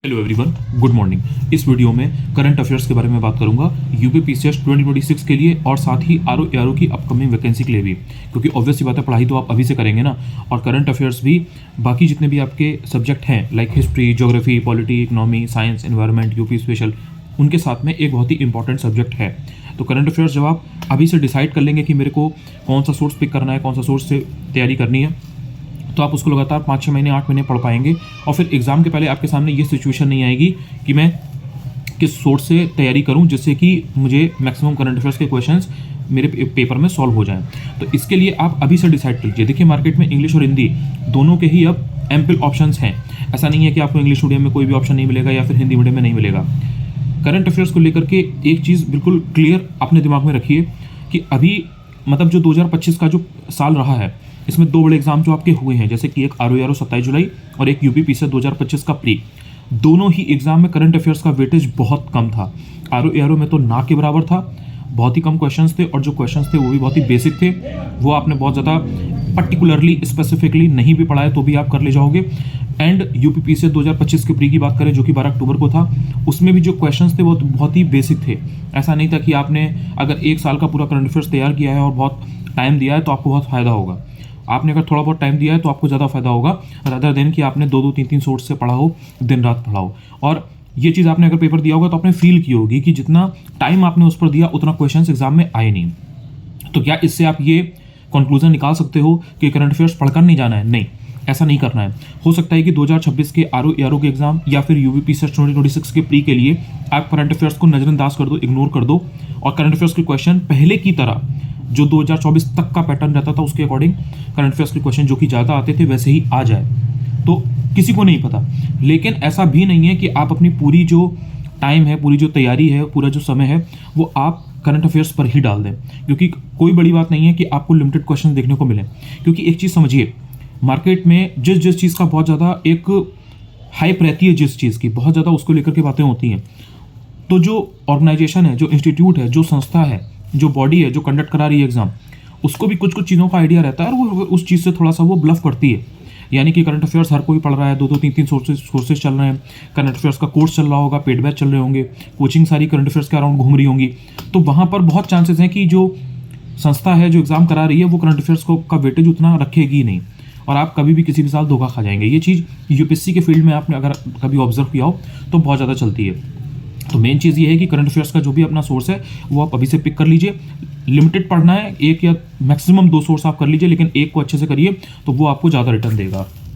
Hello everyone, good morning. इस video में current affairs के बारे में बात करूंगा यूपीपीसीएस 2026 के लिए और साथ ही आरओ एआरओ की अपकमिंग वैकेंसी के लिए भी, क्योंकि ऑब्वियस सी बात है, पढ़ाई तो आप अभी से करेंगे ना। और करंट अफेयर्स भी बाकी जितने भी आपके सब्जेक्ट हैं like history, geography, polity, economy, science, environment, UP special, उनके साथ में एक बहुत ही इंपॉर्टेंट सब्जेक्ट है। तो करंट अफेयर्स जब आप अभी से डिसाइड कर लेंगे कि मेरे को कौन सा सोर्स पिक करना है, कौन सा सोर्स से तैयारी करनी है, तो आप उसको लगातार 5-6 महीने 8 महीने पढ़ पाएंगे। और फिर एग्जाम के पहले आपके सामने ये सिचुएशन नहीं आएगी कि मैं किस सोर्स से तैयारी करूं जिससे कि मुझे मैक्सिमम करंट अफेयर्स के क्वेश्चंस मेरे पेपर में सॉल्व हो जाएं। तो इसके लिए आप अभी से डिसाइड कीजिए। देखिए, मार्केट में इंग्लिश और हिंदी दोनों के ही अब एम्पल ऑप्शंस हैं। ऐसा नहीं है कि आपको इंग्लिश मीडियम में कोई भी ऑप्शन नहीं मिलेगा या फिर हिंदी मीडियम में नहीं मिलेगा। करंट अफेयर्स को लेकर के एक चीज़ बिल्कुल क्लियर अपने दिमाग में रखिए कि अभी मतलब जो 2025 का जो साल रहा है, इसमें दो बड़े एग्जाम जो आपके हुए हैं, जैसे कि एक आरओ एआरओ 27 जुलाई और एक यूपीपीसीएस 2025 का प्री। दोनों ही एग्जाम में करंट अफेयर्स का वेटेज बहुत कम था। आरओ एआरओ में तो ना के बराबर था, बहुत ही कम क्वेश्चंस थे, और जो क्वेश्चंस थे वो भी बहुत ही बेसिक थे। वो आपने बहुत ज़्यादा पर्टिकुलरली स्पेसिफिकली नहीं भी पढ़ा है तो भी आप कर ले जाओगे। एंड यूपीपीसीएस 2025 के प्री की बात करें जो कि 12 अक्टूबर को था, उसमें भी जो क्वेश्चंस थे वो बहुत ही बेसिक थे। ऐसा नहीं था कि आपने अगर एक साल का पूरा करंट अफेयर्स तैयार किया है और बहुत टाइम दिया है तो आपको बहुत फ़ायदा होगा। आपने अगर थोड़ा बहुत टाइम दिया है तो आपको ज़्यादा फायदा होगा, रादर देन कि आपने 2-2, 3-3 सोर्स से पढ़ा हो, दिन रात पढ़ा हो। और ये चीज़ आपने अगर पेपर दिया होगा तो आपने फील की होगी कि जितना टाइम आपने उस पर दिया उतना क्वेश्चंस एग्जाम में आए नहीं। तो क्या इससे आप ये कंक्लूजन निकाल सकते हो कि करंट अफेयर्स पढ़कर नहीं जाना है? नहीं, ऐसा नहीं करना है। हो सकता है कि 2026 के आरओ एआरओ के एग्जाम या फिर यूपीपीसीएस 2026 के प्री के लिए आप करंट अफेयर्स को नजरअंदाज कर दो, इग्नोर कर दो, और करंट अफेयर्स के क्वेश्चन पहले की तरह जो 2024 तक का पैटर्न रहता था उसके अकॉर्डिंग करंट अफेयर्स के क्वेश्चन जो कि ज़्यादा आते थे वैसे ही आ जाए। तो किसी को नहीं पता, लेकिन ऐसा भी नहीं है कि आप अपनी पूरी जो टाइम है, पूरी जो तैयारी है, पूरा जो समय है वो आप करंट अफेयर्स पर ही डाल दें, क्योंकि कोई बड़ी बात नहीं है कि आपको लिमिटेड क्वेश्चन देखने को मिले। क्योंकि एक चीज़ समझिए, मार्केट में जिस चीज़ का बहुत ज़्यादा एक हाइप रहती है, जिस चीज़ की बहुत ज़्यादा उसको लेकर के बातें होती हैं, तो जो ऑर्गेनाइजेशन है, जो इंस्टीट्यूट है, जो संस्था है, जो बॉडी है जो कंडक्ट करा रही है एग्जाम, उसको भी कुछ कुछ चीज़ों का आइडिया रहता है और वो उस चीज़ से थोड़ा सा वो ब्लफ करती है। यानी कि करंट अफेयर्स हर कोई पढ़ रहा है, 2-2, 3-3 सोर्सेज चल रहे हैं, करंट अफेयर्स का कोर्स चल रहा होगा, पेड बैच चल रहे होंगे, कोचिंग सारी करंट अफेयर्स के अराउंड घूम रही होंगी, तो वहाँ पर बहुत चांसेस हैं कि जो संस्था है जो एग्जाम करा रही है वो करंट अफेयर्स को का वेटेज उतना रखेगी नहीं, और आप कभी भी किसी भी साल धोखा खा जाएंगे। ये चीज़ यूपीएससी के फील्ड में आपने अगर कभी ऑब्जर्व किया हो तो बहुत ज़्यादा चलती है। तो मेन चीज़ ये है कि करंट अफेयर्स का जो भी अपना सोर्स है वो आप अभी से पिक कर लीजिए। लिमिटेड पढ़ना है, एक या मैक्सिमम 2 सोर्स आप कर लीजिए, लेकिन एक को अच्छे से करिए तो वो आपको ज़्यादा रिटर्न देगा।